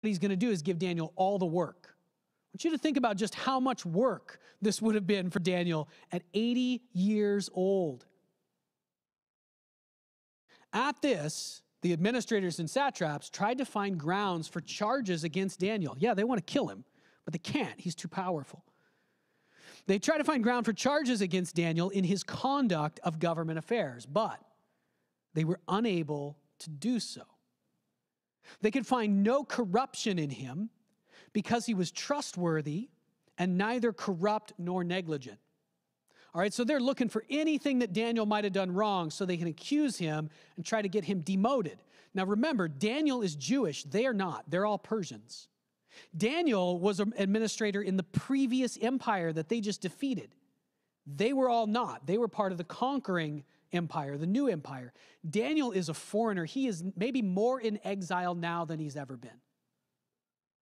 what he's going to do is give Daniel all the work. I want you to think about just how much work this would have been for Daniel at 80 years old. At this, the administrators and satraps tried to find grounds for charges against Daniel. Yeah, they want to kill him, but they can't. He's too powerful. They try to find ground for charges against Daniel in his conduct of government affairs, but they were unable to do so. They could find no corruption in him because he was trustworthy and neither corrupt nor negligent. All right, so they're looking for anything that Daniel might have done wrong so they can accuse him and try to get him demoted. Now remember, Daniel is Jewish. They are not. They're all Persians. Daniel was an administrator in the previous empire that they just defeated. They were all not. They were part of the conquering empire, the new empire. Daniel is a foreigner. He is maybe more in exile now than he's ever been.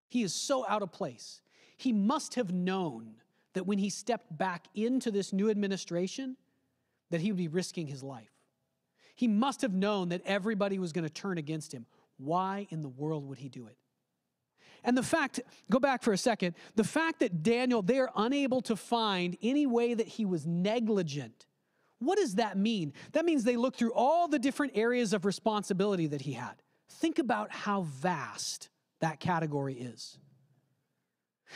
He is so out of place. He must have known that when he stepped back into this new administration, that he would be risking his life. He must have known that everybody was going to turn against him. Why in the world would he do it? And the fact, go back for a second, the fact that Daniel, they are unable to find any way that he was negligent. What does that mean? That means they look through all the different areas of responsibility that he had. Think about how vast that category is.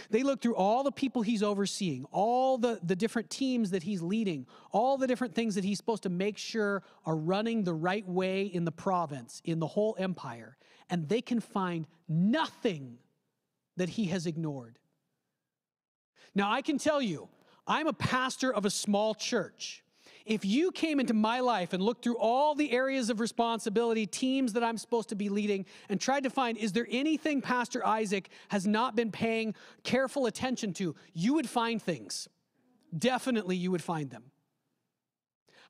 They look through all the people he's overseeing, all the different teams that he's leading, all the different things that he's supposed to make sure are running the right way in the province, in the whole empire, and they can find nothing that he has ignored. Now, I can tell you, I'm a pastor of a small church. If you came into my life and looked through all the areas of responsibility, teams that I'm supposed to be leading, and tried to find, is there anything Pastor Isaac has not been paying careful attention to, you would find things. Definitely you would find them.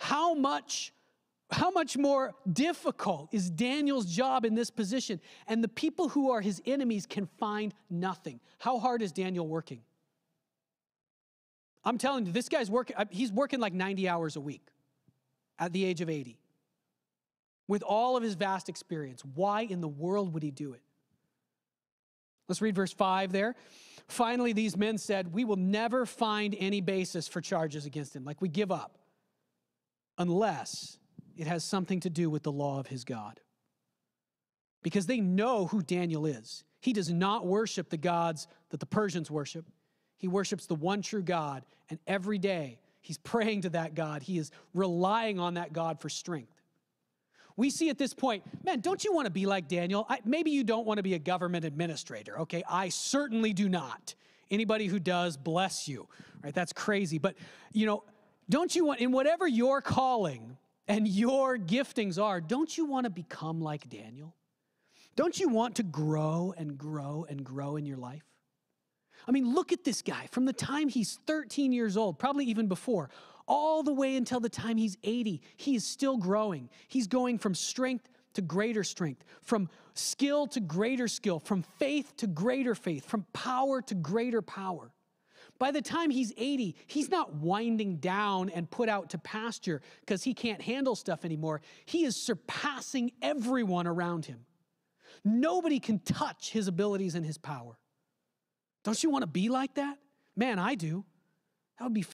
How much more difficult is Daniel's job in this position? And the people who are his enemies can find nothing. How hard is Daniel working? I'm telling you, this guy's working, he's working like 90 hours a week at the age of 80. With all of his vast experience. Why in the world would he do it? Let's read verse 5 there. Finally, these men said, we will never find any basis for charges against him. Like we give up. Unless it has something to do with the law of his God. Because they know who Daniel is. He does not worship the gods that the Persians worship. He worships the one true God, and every day he's praying to that God. He is relying on that God for strength. We see at this point, man, don't you want to be like Daniel? Maybe you don't want to be a government administrator, okay? I certainly do not. Anybody who does, bless you, right? That's crazy. But, don't you want, in whatever your calling and your giftings are, don't you want to become like Daniel? Don't you want to grow and grow and grow in your life? I mean, look at this guy. From the time he's 13 years old, probably even before, all the way until the time he's 80, he is still growing. He's going from strength to greater strength, from skill to greater skill, from faith to greater faith, from power to greater power. By the time he's 80, he's not winding down and put out to pasture because he can't handle stuff anymore. He is surpassing everyone around him. Nobody can touch his abilities and his power. Don't you want to be like that? Man, I do. That would be